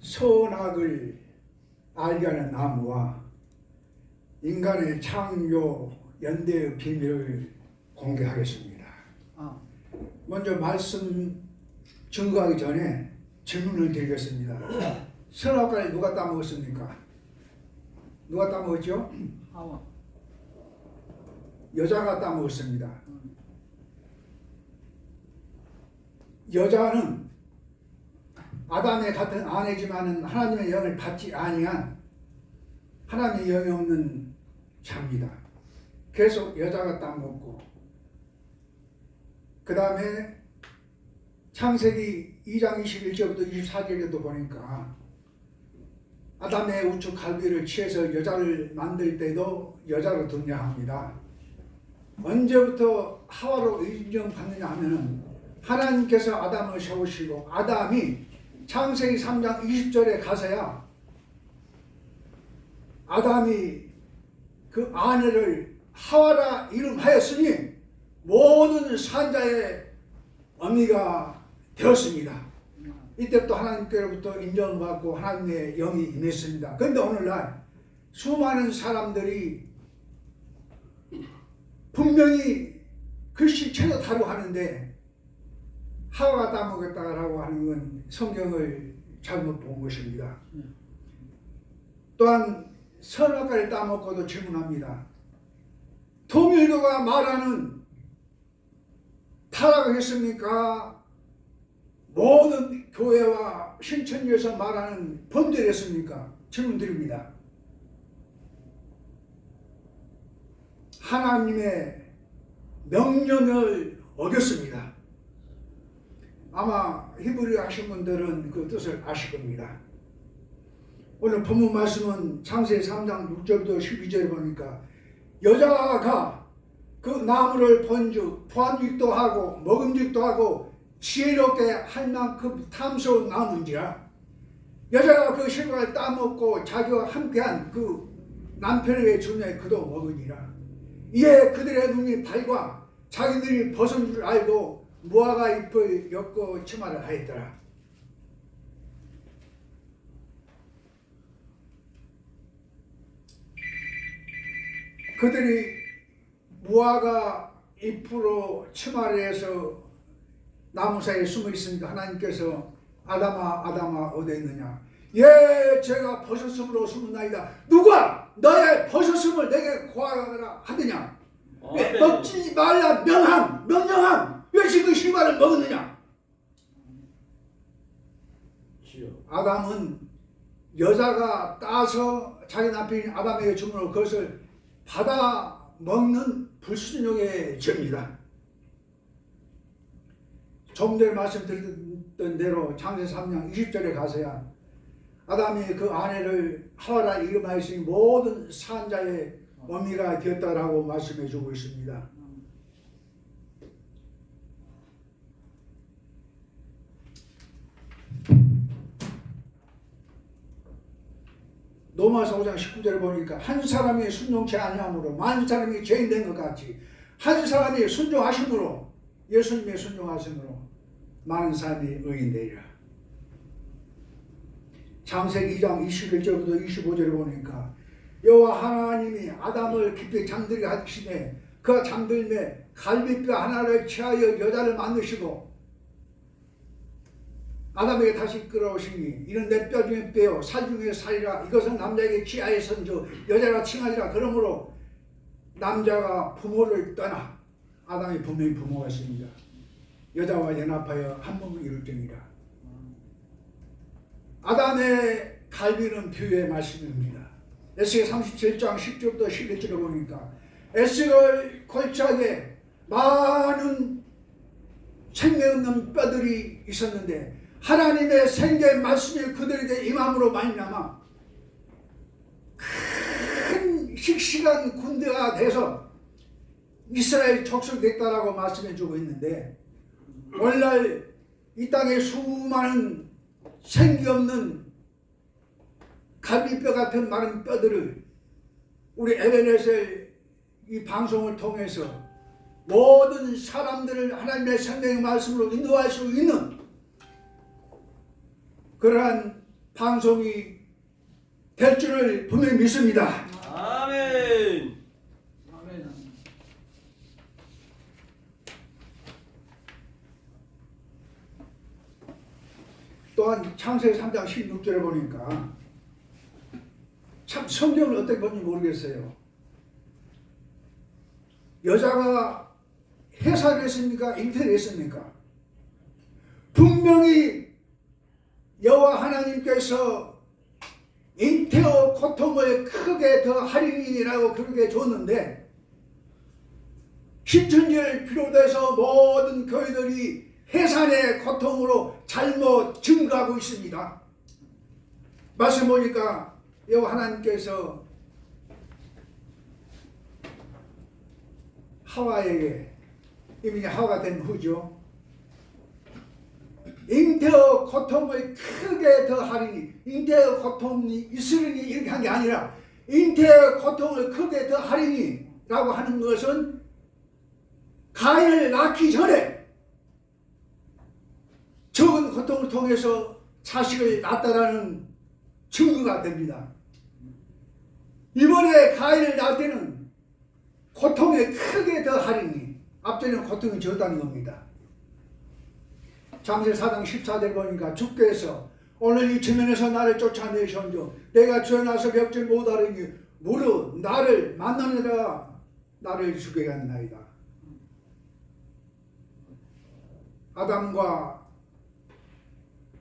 선악을 알게 하는 나무와 인간의 창조 연대의 비밀을 공개하겠습니다. 먼저 말씀 증거하기 전에 질문을 드리겠습니다. 선악과를 누가 따먹었습니까? 누가 따먹었죠? 하와. 여자가 따먹었습니다. 여자는 아담의 같은 아내지만은 하나님의 영을 받지 아니한 하나님의 영이 없는 자입니다. 계속 여자가 따먹고, 그 다음에 창세기 2장 21절부터 24절에도 보니까 아담의 우측 갈비를 취해서 여자를 만들 때도 여자로 등장합니다. 언제부터 하와로 인정받느냐 하면은 하나님께서 아담을 세우시고 아담이 창세기 3장 20절에 가서야 아담이 그 아내를 하와라 이름하였으니 모든 산자의 어미가 되었습니다. 이때부터 하나님께로부터 인정받고 하나님의 영이 임했습니다. 그런데 오늘날 수많은 사람들이 분명히 글씨체도 다르고 하는데 하와가 따먹었다라고 하는 건 성경을 잘못 본 것입니다. 또한 선악과를 따먹고도 질문합니다. 통일교가 말하는 타락했습니까? 모든 교회와 신천지에서 말하는 범죄했습니까? 질문 드립니다. 하나님의 명령을 어겼습니다. 아마 히브리 하신 분들은 그 뜻을 아실 겁니다. 오늘 본문 말씀은 창세기 3장 6절부터 12절에 보니까 여자가 그 나무를 본즉 보암직도 하고 먹음직도 하고 지혜롭게 할 만큼 탐스러운 나무인지라 여자가 그 실과를 따먹고 자기와 함께한 그 남편에게 주며 그도 먹으니라. 이에 그들의 눈이 밝아 자기들이 벗은 줄 알고 무화과 잎을 엮고 치마를 하였더라. 그들이 무화과 잎으로 치마를 해서 나무 사이에 숨어 있으니까 하나님께서 아담아 아담아 어디 있느냐? 예, 제가 벗었음으로 숨었나이다. 누가 너의 벗었음을 내게 고하라 하느냐? 왜 먹지 말라 명령함 왜 지금 실과를 먹었느냐? 아담은 여자가 따서 자기 남편인 아담에게 주므로 그것을 받아 먹는 불순종의 죄입니다. 좀 전에 말씀드렸던 대로 창세기 3장 20절에 가서야 아담이 그 아내를 하와라 이름하였으니 모든 산자의 어미가 되었다라고 말씀해 주고 있습니다. 로마서 5장 19절에 보니까 한 사람이 순종치 아니함으로 만 사람이 죄인 된 것 같이 한 사람이 순종하심으로 예수님의 순종하심으로 많은 사람이 의인 되리라. 창세기 2장 21절부터 25절에 보니까 여호와 하나님이 아담을 깊이 잠들게 하시되 그가 잠들매 갈비뼈 하나를 취하여 여자를 만드시고 아담에게 다시 끌어오시니 이는 내 뼈 중에 뼈요 살 중에 살이라. 이것은 남자에게 취하였은즉 여자가 칭하리라. 그러므로 남자가 부모를 떠나 아담이 분명히 부모가 있습니다. 여자와 연합하여 한 몸을 이룰지니라. 아담의 갈비는 비유의 말씀입니다. 에스겔 37장 10절부터 11절을 보니까 에스겔 골짜기에 많은 생명 없는 뼈들이 있었는데 하나님의 생계의 말씀이 그들에게 임함으로 말미암아 큰 씩씩한 군대가 돼서 이스라엘 족속됐다라고 말씀해 주고 있는데 오늘날 이 땅에 수많은 생기 없는 갈비뼈 같은 마른 뼈들을 우리 에베네셀 이 방송을 통해서 모든 사람들을 하나님의 생명의 말씀으로 인도할 수 있는 그러한 방송이 될 줄을 분명히 믿습니다. 아멘. 아멘. 또한 창세기 3장 16절에 보니까 참 성경을 어떻게 보는지 모르겠어요. 여자가 해산을 했습니까? 잉태를 했습니까? 분명히 여호와 하나님께서 잉태의 고통을 크게 더 하리니라고 그렇게 줬는데 신천지를 비롯해서 모든 교회들이 해산의 고통으로 잘못 증거하고 있습니다. 말씀 보니까 여호와 하나님께서 하와에게 이미 하와가 된 후죠. 잉태의 고통을 크게 더 하리니, 잉태의 고통이 있으리니 이렇게 한 게 아니라 잉태의 고통을 크게 더 하리니 라고 하는 것은 가인을 낳기 전에 적은 고통을 통해서 자식을 낳았다라는 증거가 됩니다. 이번에 가인을 낳을 때는 고통이 크게 더 하리니, 앞전에는 고통이 적다는 겁니다. 창세기 4장 14절 보니까 주께서 오늘 이 지면에서 나를 쫓아내셨는데 내가 주에 나서 벽질 못하리니 무릇 나를 만나는 자가 나를 죽게 하나이다. 아담과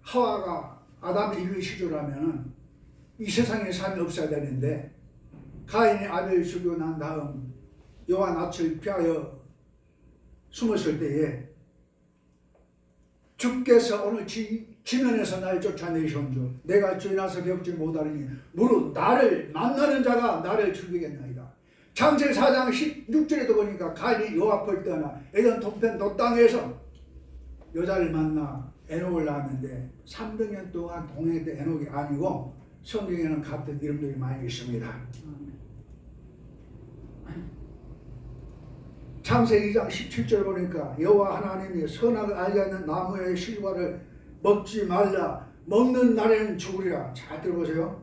하와가 아담의 인류 시조라면 이 세상에 삶이 없어야 되는데 가인이 아벨을 죽이고 난 다음 여호와 낯을 피하여 숨었을 때에 주께서 오늘 지면에서 나를 쫓아내셨는데 내가 주에 나서 벽질 못하리니 무릇 나를 만나는 자가 나를 죽이겠나이다. 창세기 4장 16절에도 보니까 가인이 여호와 앞을 떠나 에덴 동편 돛땅에서 여자를 만나 에녹을 낳았는데 300년 동안 동행했던 에녹이 아니고 성경에는 같은 이름들이 많이 있습니다. 창세기 2장 17절 보니까 여호와 하나님이 선악을 알게 하는 나무의 실과를 먹지 말라 먹는 날에는 죽으리라. 잘 들어보세요.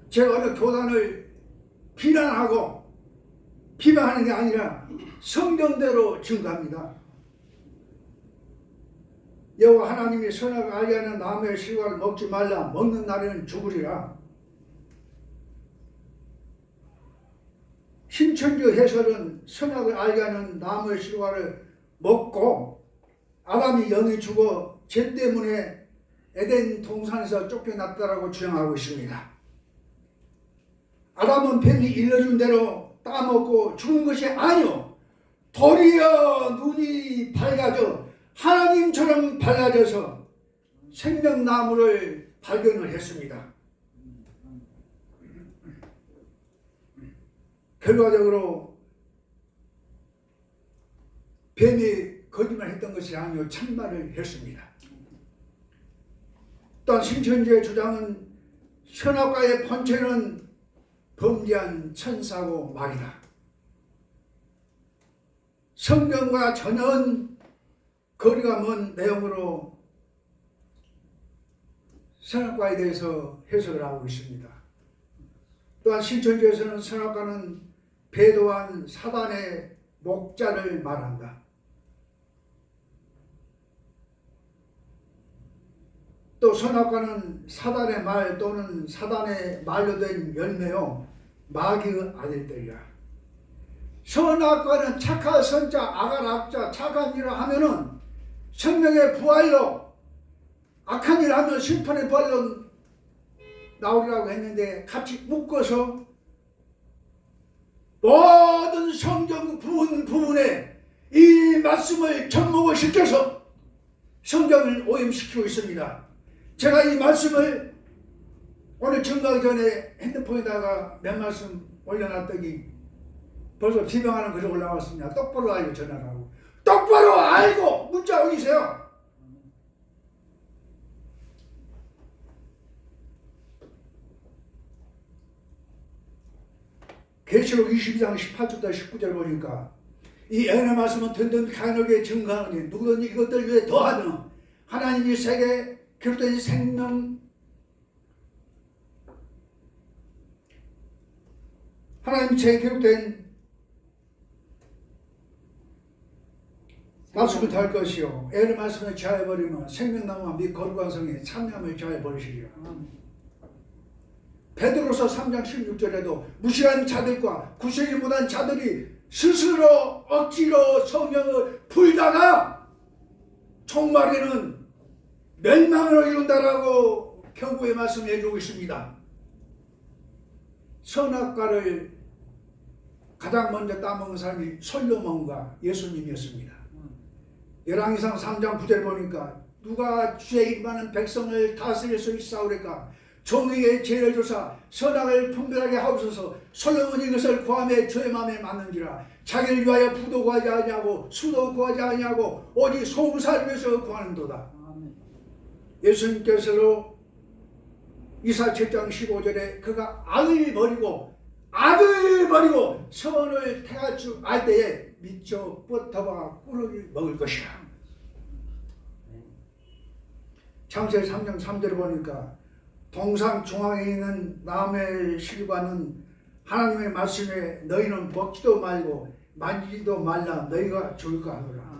제가 어느 교단을 비난하고 비방하는 게 아니라 성경대로 증거합니다. 여호와 하나님이 선악을 알게 하는 나무의 실과를 먹지 말라 먹는 날에는 죽으리라. 신천지 해설은 선악을 알게 하는 나무의 실과를 먹고 아담이 영이 죽어 죄 때문에 에덴 동산에서 쫓겨났다라고 주장하고 있습니다. 아담은 뱀이 일러준 대로 따먹고 죽은 것이 아니오 도리어 눈이 밝아져 하나님처럼 밝아져서 생명나무를 발견을 했습니다. 결과적으로 뱀이 거짓말했던 것이 아니요 참말을 했습니다. 또한 신천지의 주장은 선악과의 본체는 범죄한 천사고 말이다. 성경과 전혀 거리가 먼 내용으로 선악과에 대해서 해석을 하고 있습니다. 또한 신천지에서는 선악과는 배도한 사단의 목자를 말한다. 또 선악과는 사단의 말 또는 사단의 말로 된 열매요 마귀의 아들들이라. 선악과는 착한 선자 악한 악자 착한 일을 하면은 생명의 부활로, 악한 일을 하면 심판의 부활로 나오리라고 했는데 같이 묶어서 모든 성경 부분에 이 말씀을 접목을 시켜서 성경을 오염시키고 있습니다. 제가 이 말씀을 오늘 증거하기 전에 핸드폰에다가 몇 말씀 올려놨더니 벌써 비방하는 글이 올라왔습니다. 똑바로 알고 전화를 하고 똑바로 알고 문자 올리세요. 계시록 22장 18절부터 19절 보니까 이 예언의 말씀은 든든 가인에게 증거하니 누구든지 이것들 위에 더하며 하나님이 세계 기록된 생명, 하나님 제 기록된 말씀을 달 것이요 애를 말씀을 제하여버리면 생명나무와 및 거룩한 성에 참여함을 제하여버리시리라. 베드로서 3장 16절에도 무시한 자들과 구실이 못한 자들이 스스로 억지로 성령을 풀다가 종말에는 멸망을 이룬다라고 경고의 말씀을 해주고 있습니다. 선악과를 가장 먼저 따먹은 사람이 솔로몬과 예수님이었습니다. 열왕기상 3장 9절 보니까 누가 주의 임하는 백성을 다스릴 수 있사오리까 종에게 죄를 조사 선악을 분별하게 하옵소서. 솔로몬이 이것을 구하며 주의 마음에 맞는지라. 자기를 위하여 부도 구하지 아니하고 수도 구하지 아니하고 오직 소무사를 위해서 구하는도다. 예수님께서도 이사 7장 15절에 그가 악을 버리고 선을 택할 줄 알 때에 미쳐 뻗어봐 꿀을 먹을 것이라. 창세기 3장 3절을 보니까 동산 중앙에 있는 나무의 실과는 하나님의 말씀에 너희는 먹지도 말고 만지지도 말라 너희가 죽을까 하노라.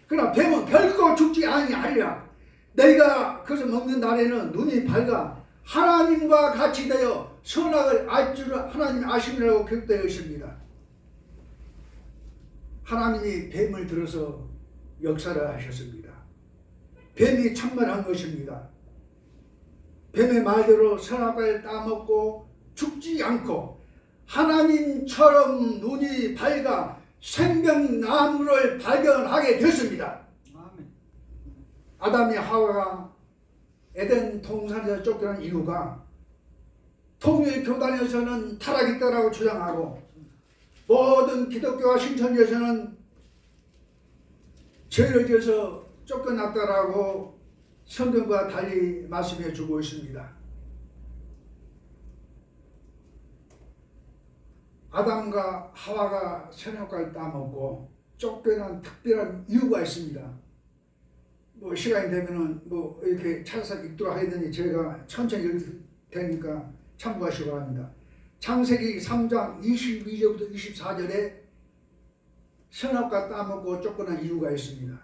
그러나 뱀은 결코 죽지 아니하리라. 너희가 그것을 먹는 날에는 눈이 밝아 하나님과 같이 되어 선악을 알 줄 하나님이 아심이라고 기록되어 있습니다. 하나님이 뱀을 들어서 역사를 하셨습니다. 뱀이 천만한 것입니다. 뱀의 말대로 선악과를 따먹고 죽지 않고 하나님처럼 눈이 밝아 생명나무를 발견하게 됐습니다. 아담이 하와가 에덴 동산에서 쫓겨난 이유가 통일교단에서는 타락이 있다고 주장하고 모든 기독교와 신천지에서는 죄를 지어서 쫓겨났다라고 성경과 달리 말씀해 주고 있습니다. 아담과 하와가 선악과를 따먹고 쫓겨난 특별한 이유가 있습니다. 시간이 되면은 이렇게 찾아서 읽도록 해야 되니 제가 천천히 읽을 테니까 참고하시기 바랍니다. 창세기 3장 22절부터 24절에 선악과 따먹고 쫓겨난 이유가 있습니다.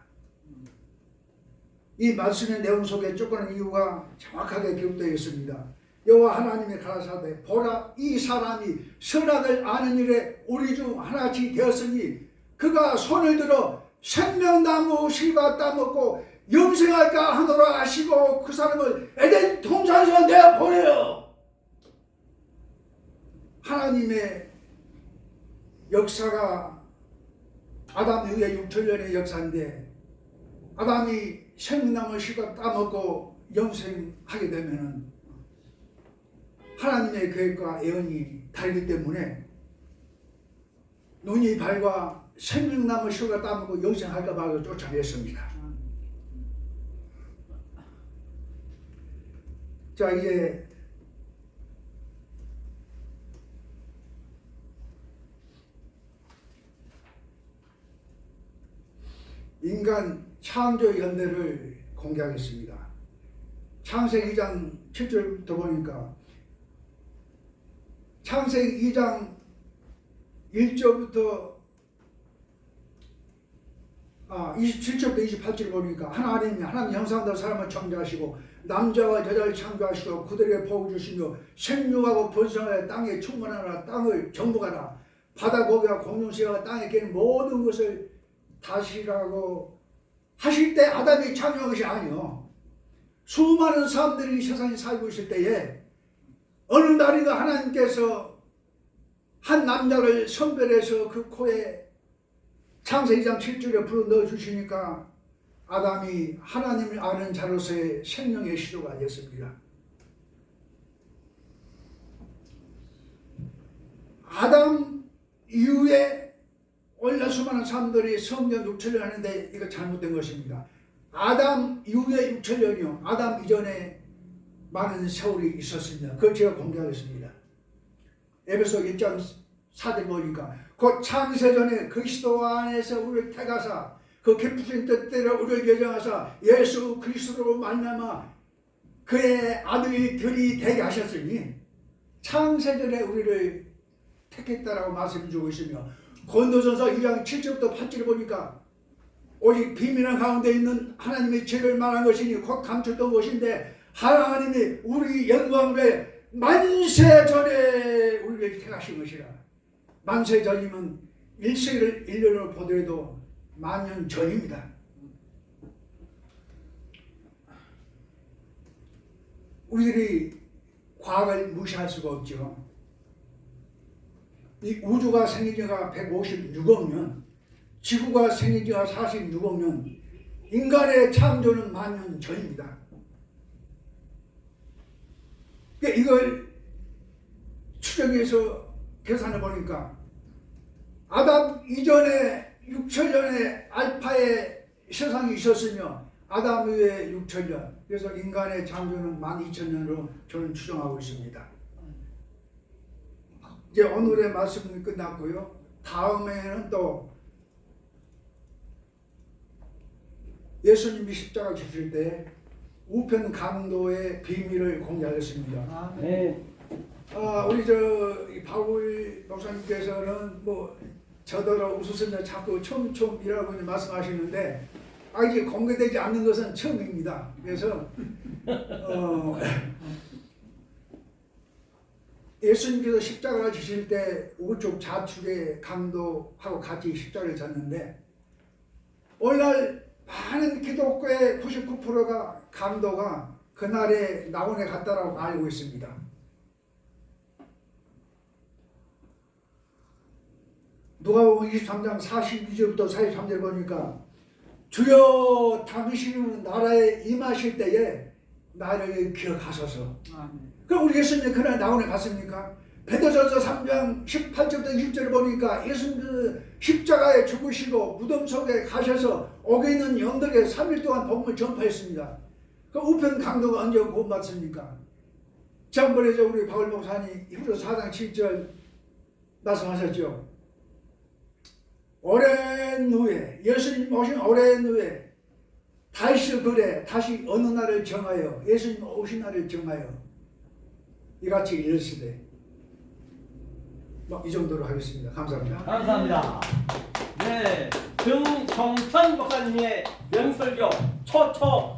이 말씀의 내용 속에 쫓겨난 이유가 정확하게 기록되어 있습니다. 여호와 하나님이 가라사대 보라 이 사람이 선악을 아는 일에 우리 중 하나같이 되었으니 그가 손을 들어 생명나무 실과 따먹고 영생할까 하노라 하시고 그 사람을 에덴 동산에서 내어보내요. 하나님의 역사가 아담 이후에 6천년의 역사인데 아담이 생명나무 실과 따먹고 영생하게 되면은 하나님의 계획과 예언이 다르기 때문에 눈이 밝아 생명나무 실과 따먹고 영생할까 봐 쫓아냈습니다. 자, 이제 인간 창조 연대를 공개하겠습니다. 창세기 2장 7절부터 보니까 창세기 2장 1절부터 27절부터 28절 보니까 하나님 형상대로 사람을 창조하시고 남자와 여자를 창조하시고 그들에게 복을 주시며 생육하고 번성하여 땅에 충만하라. 땅을 정복하라. 바다 고기와 공룡새와 땅에 깨는 모든 것을 다스리라고 하실 때 아담이 창조한 것이 아니요. 수많은 사람들이 세상에 살고 있을 때에 어느 날인가 하나님께서 한 남자를 선별해서 그 코에 창세기 2장 7절에 불어 넣어주시니까 아담이 하나님을 아는 자로서의 생명의 시조가 되었습니다. 아담 이후에 원래 수많은 사람들이 성경 6천년 하는데 이거 잘못된 것입니다. 아담 이후에 6천년이요. 아담 이전에 많은 세월이 있었습니다. 그걸 제가 공개하겠습니다. 에베소 1장 4절 보니까 곧 창세전에 그리스도 안에서 우리를 택하사 그 기쁘신 뜻대로 우리를 예정하사 예수 그리스도로 말미암아 그의 아들들이 되게 하셨으니 창세전에 우리를 택했다라고 말씀해주고 있으며 고린도전서 2장 7절부터 8절을 보니까 오직 비밀한 가운데 있는 하나님의 죄를 말한 것이니 곧 감췄던 것인데 하나님이 우리 영광을 만세 전에 우리를 택하신 것이라. 만세 전이면 1세기를 1년으로 보더라도 만년 전입니다. 우리들이 과학을 무시할 수가 없죠. 이 우주가 생긴 지가 156억 년, 지구가 생긴 지가 46억 년, 인간의 창조는 만년 전입니다. 그러니까 이걸 추정해서 계산해 보니까 아담 이전에 6천년의 알파의 세상이 있었으며 아담 이후에 6천년, 그래서 인간의 창조는 12,000년으로 저는 추정하고 있습니다. 이제 오늘의 말씀은 끝났고요. 다음에는 또 예수님이 십자가 지실 때 우편 강도의 비밀을 공개하겠습니다. 네. 우리 이 바울 목사님께서는 뭐 저더러 웃으시며 자꾸 처음이라고 말씀하시는데 아직 공개되지 않는 것은 처음입니다. 그래서 예수님께서 십자가를 지실 때 우측 좌측의 강도하고 같이 십자가를 졌는데 오늘날 많은 기독교의 99%가 강도가 그날에 낙원에 갔다라고 알고 있습니다. 누가복음 23장 42절부터 43절 보니까 주여 당신은 나라에 임하실 때에 나를 기억하소서. 그럼 우리 예수님이 그날 낙원에 갔습니까? 베드로전서 3장 18절부터 20절을 보니까 예수님 그 십자가에 죽으시고 무덤 속에 가셔서 옥에 있는 영들에게 3일 동안 복음을 전파했습니다. 그 우편 강도가 언제 구원받습니까? 지난번에 우리 바울 목사님 히브리서 4장 7절 말씀하셨죠. 오랜 후에 예수님 오신 오랜 후에 다시 그래 다시 어느 날을 정하여 예수님 오신 날을 정하여 이같이 이르시되 이 정도로 하겠습니다. 감사합니다. 감사합니다. 네, 정성천 목사님의 명설교 초초